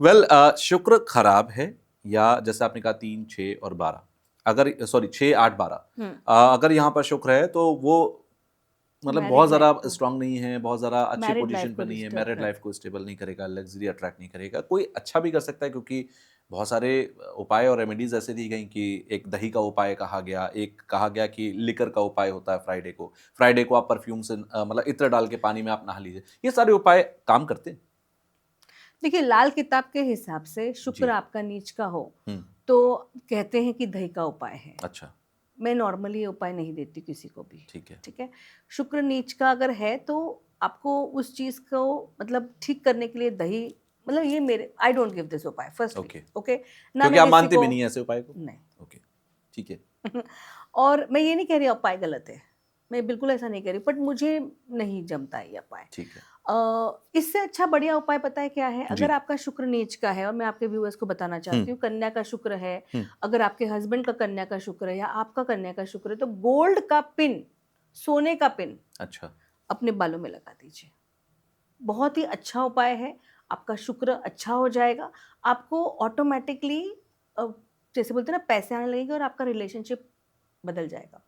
Well शुक्र खराब है, या जैसे आपने कहा 3, 6 और 12, अगर सॉरी 6, 8, 12, अगर यहाँ पर शुक्र है तो वो मतलब बहुत मैरिड लाइफ ज़्यादा को, स्ट्रांग नहीं है, बहुत ज़्यादा अच्छी मैरिड लाइफ पोजीशन को पे नहीं है, डिस्टर्ब मैरिड कर। लाइफ को स्टेबल नहीं करेगा, लग्जरी अट्रैक्ट नहीं करेगा। कोई अच्छा भी कर सकता है, क्योंकि बहुत सारे उपाय और रेमेडीज ऐसे दी गई कि एक दही का उपाय कहा गया, एक कहा गया कि लिकर का उपाय होता है फ्राइडे को आप परफ्यूम से मतलब इत्र डाल के पानी में आप नहा लीजिए। ये सारे उपाय काम करते हैं। देखिए, लाल किताब के हिसाब से शुक्र जी। आपका नीच का हो हम्म। तो कहते हैं कि दही का उपाय है। अच्छा। मैं नॉर्मली ये उपाय नहीं देती किसी को भी। ठीक है। ठीक है। शुक्र नीच का अगर है तो आपको उस चीज को मतलब ठीक करने के लिए दही, मतलब ये मेरे आई डोंट गिव दिस उपाय फर्स्टली। ओके। ओके। ना क्योंकि मैं आप किसी मानते को, भी नहीं है ऐसे उपाय को। नहीं। ओके। ठीक है। और मैं ये नहीं कह रही उपाय गलत है, मैं बिल्कुल ऐसा नहीं कह रही, बट मुझे नहीं जमता है ये उपाय। ठीक है। इससे अच्छा बढ़िया उपाय पता है क्या है? अगर जी। आपका शुक्र नीच का है, और मैं आपके व्यूअर्स को बताना चाहती हम्म। हूँ, कन्या का शुक्र है, हम्म। अगर आपके हस्बैंड का कन्या का शुक्र है या आपका कन्या का शुक्र है, तो गोल्ड का पिन, सोने का पिन अच्छा। अपने बालों में लगा दीजिए। बहुत ही अच्छा उपाय है। आपका शुक्र अच्छा हो जाएगा। आपको ऑटोमेटिकली जैसे बोलते हैं ना, पैसे आने लगेंगे और आपका रिलेशनशिप बदल जाएगा।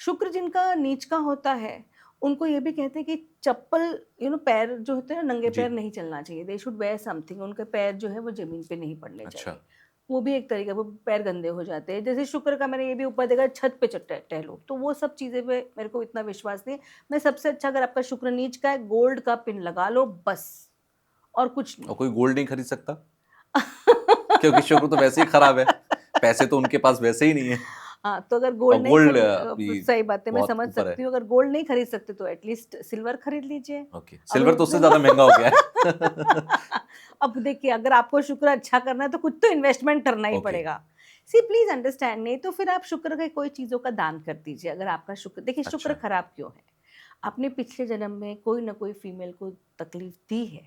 शुक्र जिनका नीच का होता है, उनको ये भी कहते हैं कि चप्पल, पैर जो होते हैं ना, नंगे जी। पैर नहीं चलना चाहिए। दे शुड वेयर समथिंग, उनके पैर जो है वो ज़मीन पे नहीं पड़ने अच्छा। चाहिए। वो भी एक तरीका, वो पैर गंदे हो जाते हैं। जैसे शुक्र का मैंने ये भी उपाय देखा, छत पे टहलो, तो वो सब चीज़ें पे मेरे को इतना विश्वास नहीं है। मैं सबसे अच्छा, अगर आपका शुक्र नीच का है, गोल्ड का पिन लगा लो बस, और कुछ और नहीं। कोई गोल्ड नहीं खरीद सकता, क्योंकि शुक्र तो वैसे ही खराब है, पैसे तो उनके पास वैसे ही नहीं है। हाँ, तो अगर और गोल्ड नहीं गोल्ड अपनी सही बात है, मैं बहुत समझ ऊपर है। सकती हूँ। अगर गोल्ड नहीं खरीद सकते तो एटलीस्ट सिल्वर खरीद लीजिए। ओके, अब सिल्वर तो उससे ज्यादा महंगा हो गया है। अब देखिए, अगर आपको शुक्र अच्छा करना है तो कुछ तो इन्वेस्टमेंट करना ही ओके। पड़ेगा। सी प्लीज अंडरस्टैंड, नहीं तो फिर आप शुक्र के कोई चीज़ों का दान कर दीजिए। अगर आपका शुक्र, देखिए शुक्र अच्छा। खराब क्यों है? आपने पिछले जन्म में कोई ना कोई फीमेल को तकलीफ दी है।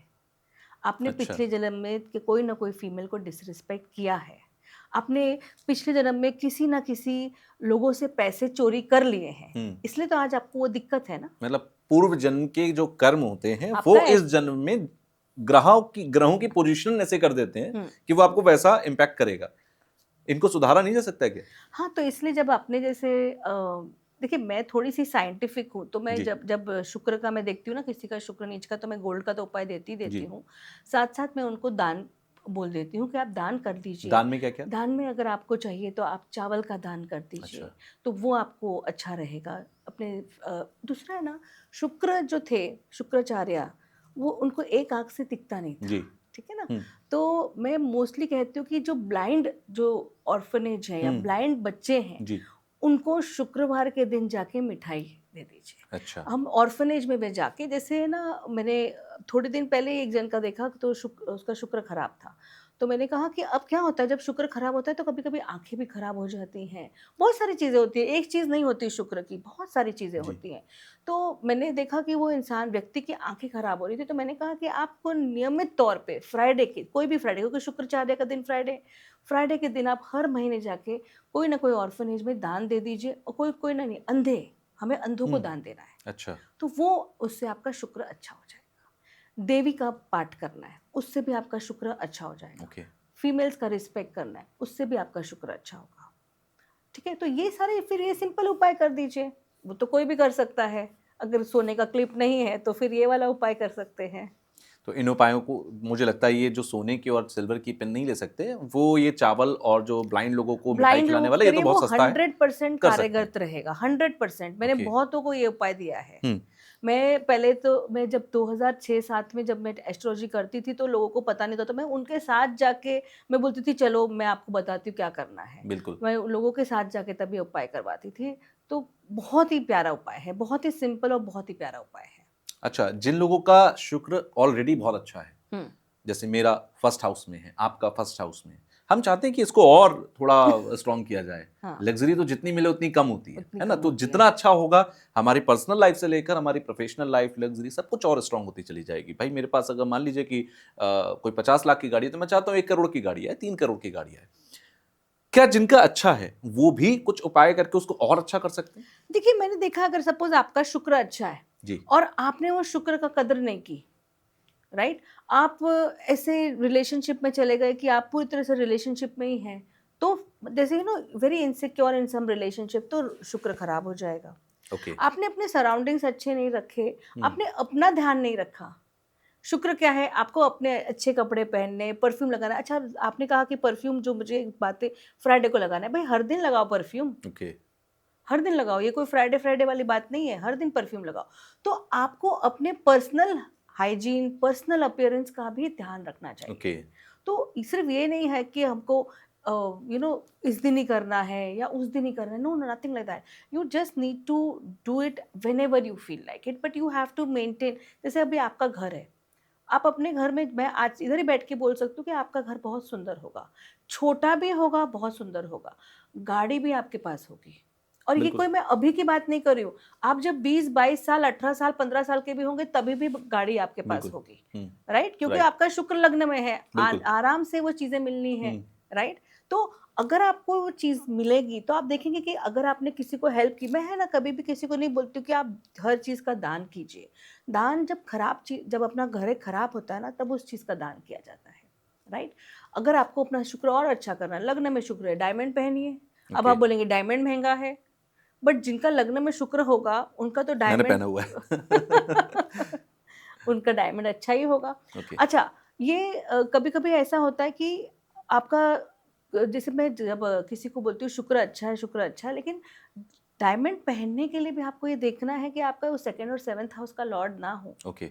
आपने अच्छा। पिछले जन्म में कि कोई ना कोई फीमेल को डिसरिस्पेक्ट किया है। आपने पिछले जन्म में किसी ना किसी लोगों से पैसे चोरी कर लिए हैं। हम्म। इसलिए तो आज आपको वो दिक्कत है ना। मतलब पूर्व जन्म के जो कर्म होते हैं आपका वो इस जन्म में ग्रहों की पोजीशन ऐसे कर देते हैं हुँ। कि वो आपको वैसा इम्पैक्ट करेगा। इनको सुधारा नहीं जा सकता क्या? हाँ, तो इसलिए जब आपने जैसे देखिए, मैं थोड़ी-सी साइंटिफिक हूँ, तो मैं जी। जब जब शुक्र का मैं देखती हूँ ना, किसी का शुक्र नीच का, तो मैं गोल्ड का तो उपाय देती ही जी। देती हूँ। साथ-साथ मैं उनको दान बोल देती हूँ कि आप दान कर दीजिए। दान में क्या क्या? दान में अगर आपको चाहिए तो आप चावल का दान कर अच्छा। दीजिए, तो वो आपको अच्छा रहेगा। अपने दूसरा है ना, शुक्र जो थे, शुक्राचार्य, वो उनको एक आँख से दिखता नहीं था, जी। ठीक है ना? हम्म। तो मैं मोस्टली कहती हूँ कि जो ब्लाइंड जो ऑर्फनेज है या ब्लाइंड बच्चे हैं, जी। उनको शुक्रवार के दिन जाके मिठाई दे दीजिए। अच्छा। हम ऑर्फनेज में भी जाके, जैसे ना, मैंने थोड़े दिन पहले एक जन का देखा तो उसका शुक्र खराब था। तो मैंने कहा कि अब क्या होता है जब शुक्र खराब होता है, तो कभी-कभी आँखें भी खराब हो जाती हैं। बहुत सारी चीज़ें होती हैं, एक चीज़ नहीं होती शुक्र की, बहुत सारी चीज़ें जी। होती हैं। तो मैंने देखा कि वो इंसान, व्यक्ति की आँखें खराब हो रही थी, तो मैंने कहा कि आपको नियमित तौर पे फ्राइडे के, कोई भी फ्राइडे, क्योंकि शुक्राचार्य का दिन फ्राइडे, फ्राइडे के दिन आप हर महीने जाके कोई ना कोई ऑर्फनेज में दान दे दीजिए। और कोई कोई ना, नहीं, अंधे, हमें अंधों को दान देना है, अच्छा। तो वो, उससे आपका शुक्र अच्छा हो जाएगा। देवी का पाठ करना है, उससे भी आपका शुक्र अच्छा हो जाएगा। ओके। फीमेल्स का रिस्पेक्ट करना है, उससे भी आपका शुक्र अच्छा होगा। ठीक है, तो ये सारे फिर ये सिंपल उपाय कर दीजिए। वो तो कोई भी कर सकता है। अगर सोने का क्लिप नहीं है तो फिर ये वाला उपाय कर सकते हैं। तो इन उपायों को मुझे लगता है ये जो सोने की और सिल्वर की पेन नहीं ले सकते, वो ये चावल और जो ब्लाइंड लोगों को मिठाई ब्लाइंड खिलाने लोगों वाला, के ये तो लिए वो बहुत सस्ता है, 100% कर सकते हैं। कार्यरत रहेगा, 100%। मैंने ओके। बहुतों को ये उपाय दिया है। हम्म। मैं पहले तो, मैं जब 2006-7 में जब मैं एस्ट्रोलॉजी करती थी, तो लोगों को पता नहीं था, तो मैं उनके साथ जाके, मैं बोलती थी चलो मैं आपको बताती हूँ क्या करना है। बिल्कुल। मैं उन लोगों के साथ जाके तभी उपाय करवाती थी। तो बहुत ही प्यारा उपाय है, बहुत ही सिंपल और बहुत ही प्यारा उपाय है। अच्छा, जिन लोगों का शुक्र ऑलरेडी बहुत अच्छा है, हुँ। जैसे मेरा फर्स्ट हाउस में है, आपका फर्स्ट हाउस में है, हम चाहते हैं कि इसको और थोड़ा स्ट्रॉन्ग किया जाए। हाँ, लग्जरी तो जितनी मिले उतनी कम होती उतनी है ना? कम तो होती है। जितना अच्छा होगा, हमारी पर्सनल लाइफ से लेकर हमारी प्रोफेशनल लाइफ, लग्जरी सब कुछ और स्ट्रॉन्ग होती चली जाएगी। भाई मेरे पास अगर मान लीजिए कि कोई 50 लाख की गाड़ी है, तो मैं चाहता हूँ 1 करोड़ की गाड़ी है, 3 करोड़ की गाड़ी है। क्या जिनका अच्छा है वो भी कुछ उपाय करके उसको और अच्छा कर सकते हैं? देखिए, मैंने देखा, अगर सपोज़ आपका शुक्र अच्छा है जी। और आपने वो शुक्र का कदर नहीं की, राइट? आप ऐसे रिलेशनशिप में चले गए कि आप पूरी तरह से रिलेशनशिप में ही हैं, तो जैसे वेरी इनसिक्योर इन सम रिलेशनशिप, तो शुक्र खराब हो जाएगा। ओके। आपने अपने सराउंडिंग्स अच्छे नहीं रखे, हुँ, आपने अपना ध्यान नहीं रखा। शुक्र क्या है, आपको अपने अच्छे कपड़े पहनने, परफ्यूम लगाना। अच्छा, आपने कहा कि परफ्यूम, जो मुझे एक बात है, फ्राइडे को लगाना है। भाई हर दिन लगाओ परफ्यूम, ओके, हर दिन लगाओ, ये कोई फ्राइडे फ्राइडे वाली बात नहीं है, हर दिन परफ्यूम लगाओ। तो आपको अपने पर्सनल हाइजीन, पर्सनल अपीयरेंस का भी ध्यान रखना चाहिए। ओके। तो सिर्फ ये नहीं है कि हमको इस दिन ही करना है या उस दिन ही करना है। No, nothing like that. You just need to do it whenever you feel like it, but you have to maintain. जैसे अभी आपका घर है, आप अपने घर में, मैं आज इधर ही बैठ के बोल सकती हूँ कि आपका घर बहुत सुंदर होगा, छोटा भी होगा, बहुत सुंदर होगा, गाड़ी भी आपके पास होगी। और ये बिल्कुल। कोई मैं अभी की बात नहीं कर रही हूँ, आप जब 20-22 साल, 18 साल, 15 साल के भी होंगे तभी भी गाड़ी आपके पास बिल्कुल। होगी, हुँ, राइट? क्योंकि राइट। आपका शुक्र लग्न में है, बिल्कुल। आराम से वो चीज़ें मिलनी है, हुँ, राइट? तो अगर आपको वो चीज़ मिलेगी तो आप देखेंगे कि अगर आपने किसी को हेल्प की, मैं है ना कभी भी किसी को नहीं बोलती हूँ कि आप हर चीज़ का दान कीजिए। दान जब खराब चीज़, जब अपना घर खराब होता है ना, तब उस चीज़ का दान किया जाता है, राइट? अगर आपको अपना शुक्र और अच्छा करना है, लग्न में शुक्र है, डायमंड पहनिए। अब ओके। आप बोलेंगे डायमंड महँगा है, बट जिनका लग्न में शुक्र होगा, उनका तो मैंने डायमंड पहना हुआ है। उनका डायमंड अच्छा ही होगा। ओके। अच्छा, ये कभी-कभी ऐसा होता है कि आपका जैसे मैं जब किसी को बोलती हूँ शुक्र अच्छा है, लेकिन डायमंड पहनने के लिए भी आपको ये देखना है कि आपका वो 2nd और 7th हाउस का लॉर्ड ना हो। ओके।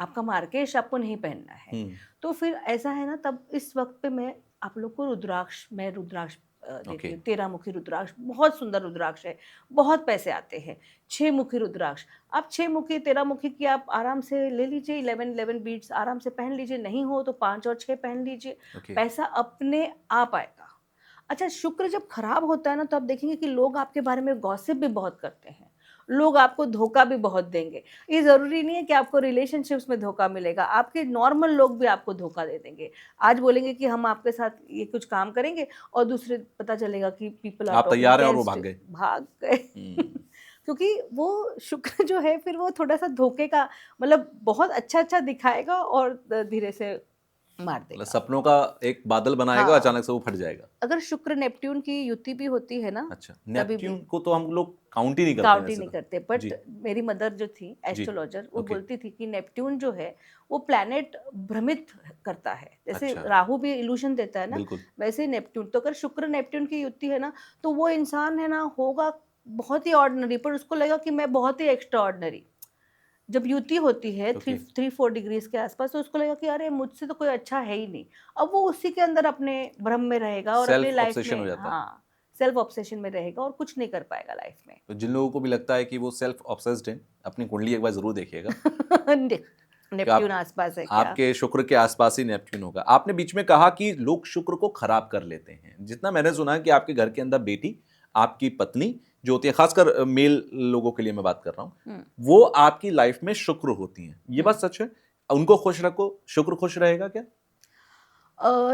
आपका मार्केश आपको नहीं पहनना है। हुँ, तो फिर ऐसा है ना, तब इस वक़्त पे मैं आप लोग को रुद्राक्ष ओके। देती हूँ। 13 मुखी रुद्राक्ष, बहुत सुंदर रुद्राक्ष है, बहुत पैसे आते हैं। 6 मुखी रुद्राक्ष, आप 6 मुखी, 13 मुखी की आप आराम से ले लीजिए, 11 बीड्स आराम से पहन लीजिए, नहीं हो तो 5 और 6 पहन लीजिए, ओके। पैसा अपने आप आएगा। अच्छा, शुक्र जब खराब होता है ना, तो आप देखेंगे कि लोग आपके बारे में गॉसिप भी बहुत करते हैं। लोग आपको धोखा भी बहुत देंगे। ये ज़रूरी नहीं है कि आपको रिलेशनशिप्स में धोखा मिलेगा, आपके नॉर्मल लोग भी आपको धोखा दे देंगे। आज बोलेंगे कि हम आपके साथ ये कुछ काम करेंगे, और दूसरे पता चलेगा कि पीपल आर आप टॉकिंग तैयार हैं और वो अगेंस्ट, भाग गए। भाग गए। हुँ, क्योंकि वो शुक्र जो है, फिर वो थोड़ा-सा धोखे का, मतलब बहुत अच्छा-अच्छा दिखाएगा और धीरे से मार मतलब देगा। सपनों का एक बादल बनाएगा, हाँ। अचानक से वो फट जाएगा। अगर शुक्र नेपट्यून की युति भी होती है ना, अच्छा, तभी भी नेपच्यून को तो हम लोग काउंट ही नहीं करते हैं काउंट ही वैसे नहीं तो। करते। बट जी, मेरी मदर जो थी जी। एस्ट्रोलॉजर, वो ओके, बोलती थी कि नेपट्यून जो है, वो प्लैनेट भ्रमित करता है। जैसे अच्छा, राहु भी इल्यूशन देता है ना, बिल्कुल। वैसे ही नेपट्यून। तो अगर शुक्र नेपट्यून की युति है ना, तो वो इंसान है ना, होगा बहुत ही ऑर्डिनरी, पर उसको लगेगा कि मैं बहुत ही एक्स्ट्रा ऑर्डिनरी। जब युति होती है ओके, 3-4 डिग्रीज़ के आसपास, तो उसको लगेगा कि अरे मुझसे तो कोई अच्छा है ही नहीं। अब वो उसी के अंदर अपने भ्रम में रहेगा और अपनी सेल्फ लाइफ ऑब्सेशन हो में, जाता है। हाँ, सेल्फ ऑब्सेशन में रहेगा और कुछ नहीं कर पाएगा लाइफ में। तो जिन लोगों को भी लगता है कि वो सेल्फ ऑब्सेस्ड हैं, अपनी कुंडली एक बार ज़रूर देखिएगा ने कि नेपट्यून आस-पास है क्या? आपके शुक्र के आसपास ही नेपच्यून होगा। आपने बीच में कहा कि लोग शुक्र को खराब कर लेते हैं। जितना मैंने सुना है कि आपके घर के अंदर बेटी, आपकी पत्नी जो होती है, खासकर मेल लोगों के लिए मैं बात कर रहा हूँ, हुँ, वो आपकी लाइफ में शुक्र होती हैं। ये हुँ। बात सच है? उनको खुश रखो, शुक्र खुश रहेगा क्या?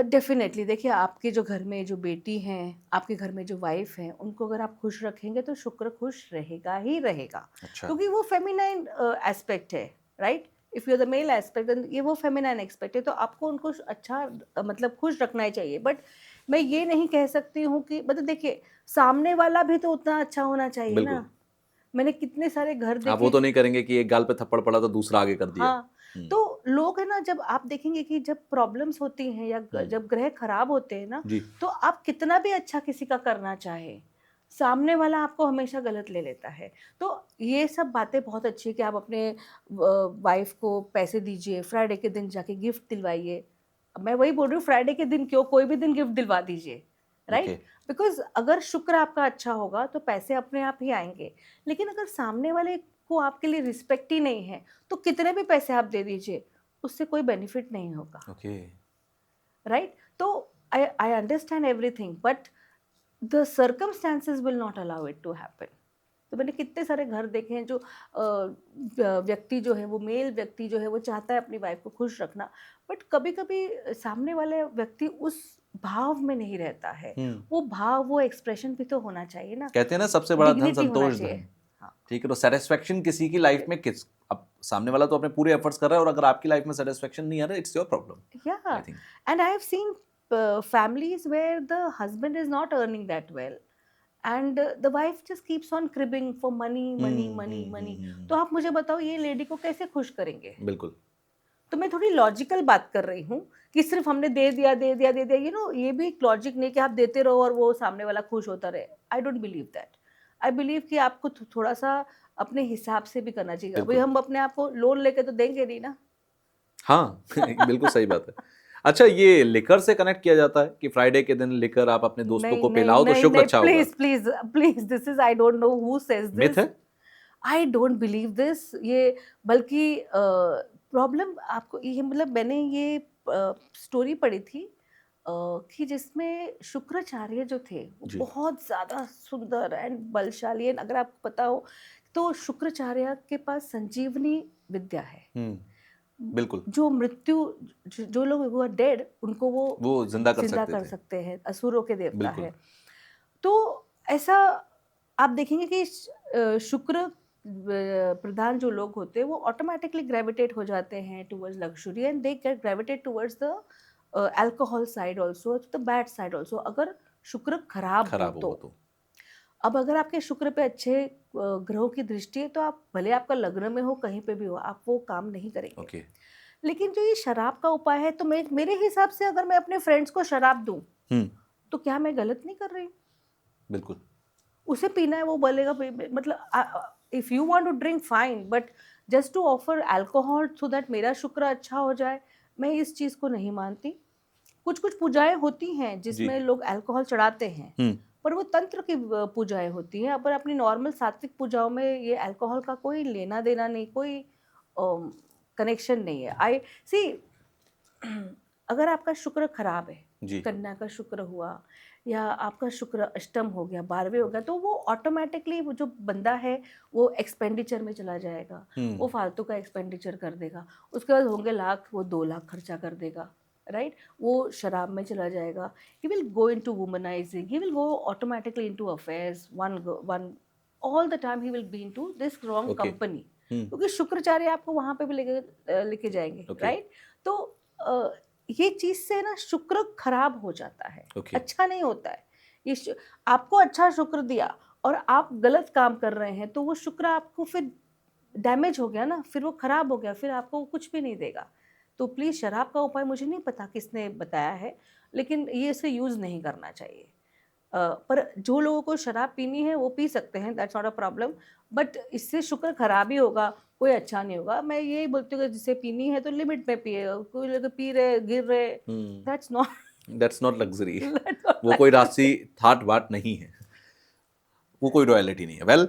डेफ़िनेटली देखिए, आपके जो घर में जो बेटी हैं, आपके घर में जो वाइफ़ हैं, उनको अगर आप खुश रखेंगे तो शुक्र खुश रहेगा ही रहेगा। अच्छा, क्योंकि वो फ़ेमिनाइन एस्पेक्ट है, right? If you are the male aspect, then ये वो फ़ेमिनाइन एस्पेक्ट है, तो आपको उनको अच्छा मतलब खुश रखना ही चाहिए। बट मैं ये नहीं कह सकती हूँ कि, मतलब देखिए, सामने वाला भी तो उतना अच्छा होना चाहिए बिल्कुल। ना। मैंने कितने सारे घर आप वो देखे। तो नहीं करेंगे कि एक गाल पे थप्पड़ पड़ा तो दूसरा आगे कर दिया। हाँ, हुँ, तो लोग है ना, जब आप देखेंगे कि जब प्रॉब्लम्स होती हैं या हुँ। जब ग्रह खराब होते हैं ना, जी, तो आप कितना भी अच्छा किसी का करना चाहे, सामने वाला आपको हमेशा गलत ले लेता है। तो ये सब बातें बहुत अच्छी है कि आप अपने वाइफ को पैसे दीजिए, फ्राइडे के दिन जाके गिफ्ट दिलवाइए। अब मैं वही बोल रही हूँ, फ्राइडे के दिन क्यों, कोई भी दिन गिफ्ट दिलवा दीजिए, ओके। राइट? बिकॉज़ अगर शुक्र आपका अच्छा होगा तो पैसे अपने आप ही आएँगे। लेकिन अगर सामने वाले को आपके लिए रिस्पेक्ट ही नहीं है, तो कितने भी पैसे आप दे दीजिए, उससे कोई बेनिफिट नहीं होगा, ओके। राइट? तो I understand everything, but the circumstances will not allow it to happen. तो मैंने कितने सारे घर देखे हैं जो व्यक्ति जो है, वो मेल व्यक्ति जो है, वो चाहता है अपनी वाइफ को खुश रखना, बट कभी-कभी सामने वाले व्यक्ति उस भाव में नहीं रहता है। हुँ। वो भाव, वो एक्सप्रेशन भी तो होना चाहिए ना, कहते हैं ना सबसे बड़ा धन डिग्निटी होना संतोष चाहिए। धन। हाँ, ठीक है, तो सैटिस्फैक्शन किसी की लाइफ में किस अब सामने वाला तो अपने पूरे एफर्ट्स कर रहा है और अगर आपकी लाइफ में सेटिस्फेक्शन नहीं आ रहा, it's your problem Yeah. I think. And I have seen families where the husband is not earning that well. And the wife just keeps on cribbing for money, money, money, money. तो आप मुझे बताओ ये lady को कैसे खुश करेंगे? बिल्कुल। तो मैं थोड़ी लॉजिकल बात कर रही हूँ कि सिर्फ हमने दे दिया दे दिया दे दिया, यू नो, ये भी एक लॉजिक नहीं कि आप देते रहो और वो सामने वाला खुश होता रहे। आई don't believe that. I believe कि आपको थोड़ा सा अपने हिसाब से भी करना चाहिए। भाई बिल्कुल। हम अपने आप को लोन लेके तो देंगे नहीं ना। हाँ बिल्कुल सही बात है। अच्छा, ये लिकर से कनेक्ट किया जाता है कि फ्राइडे के दिन लिकर आप अपने दोस्तों को पिलाओ तो शुक्र अच्छा होगा। Please please please, this is, I don't know who says myth this. है? I don't believe this. ये बल्कि प्रॉब्लम आपको ये, मतलब मैंने ये स्टोरी पढ़ी थी कि जिसमें शुक्राचार्य जो थे वो जी। बहुत ज़्यादा सुंदर एंड बलशाली है। अगर आपको पता हो तो शुक्राचार्य के पास संजीवनी विद्या है। बिल्कुल। जो मृत्यु, जो लोग वो डेड, उनको वो जिंदा कर जिंदा सकते कर थे। सकते हैं। असुरों के देवता बिल्कुल। है। तो ऐसा आप देखेंगे कि शुक्र प्रधान जो लोग होते हैं वो ऑटोमेटिकली ग्रेविटेट हो जाते हैं towards luxury and they get gravitate towards the alcohol side also, the bad side also, अगर शुक्र खराब हो तो। अब अगर आपके शुक्र पे अच्छे ग्रहों की दृष्टि है तो आप भले आपका लग्न में हो, कहीं पे भी हो, आप वो काम नहीं करेंगे। ओके। लेकिन जो ये शराब का उपाय है, तो मेरे हिसाब से अगर मैं अपने फ्रेंड्स को शराब दूं तो क्या मैं गलत नहीं कर रही? बिल्कुल। उसे पीना है, वो बोलेगा मतलब if you want to drink fine, but just to offer alcohol so that मेरा शुक्र अच्छा हो जाए, मैं इस चीज़ को नहीं मानती। कुछ कुछ पूजाएं होती हैं जिसमें लोग अल्कोहल चढ़ाते हैं, पर वो तंत्र की पूजाएं होती हैं। पर अपनी नॉर्मल सात्विक पूजाओं में ये अल्कोहल का कोई लेना देना नहीं, कोई कनेक्शन नहीं है। आई सी, अगर आपका शुक्र खराब है, जी। कन्या का शुक्र हुआ या आपका शुक्र अष्टम हो गया, 12वें हो गया, तो वो ऑटोमेटिकली वो जो बंदा है वो एक्सपेंडिचर में चला जाएगा। वो फालतू का एक्सपेंडिचर कर देगा। उसके बाद होंगे लाख, वो 2 लाख खर्चा कर देगा, राइट? वो शराब में चला जाएगा। He will go into womanising, he will go automatically into affairs, one all the time he will be into this wrong company, क्योंकि शुक्राचार्य आपको वहां पे भी लेके जाएंगे, राइट? तो ये चीज से ना शुक्र खराब हो जाता है, अच्छा नहीं होता है। ये आपको अच्छा शुक्र दिया और आप गलत काम कर रहे हैं तो वो शुक्र आपको फिर डैमेज हो गया ना, फिर वो खराब हो गया, फिर आपको कुछ भी नहीं देगा। तो प्लीज़, शराब का उपाय मुझे नहीं पता किसने बताया है, लेकिन ये इसे यूज़ नहीं करना चाहिए। पर जो लोगों को शराब पीनी है वो पी सकते हैं, that's not a problem, but इससे शुक्र खराब ही होगा, कोई अच्छा नहीं होगा। मैं यही बोलती हूँ कि जिसे पीनी है तो लिमिट में पिए। कोई लोग पी रहे, गिर रहे, दैट्स नॉट लग्जरी। वो कोई राशि थाट बाट नहीं है, वो कोई रॉयलिटी नहीं है। वेल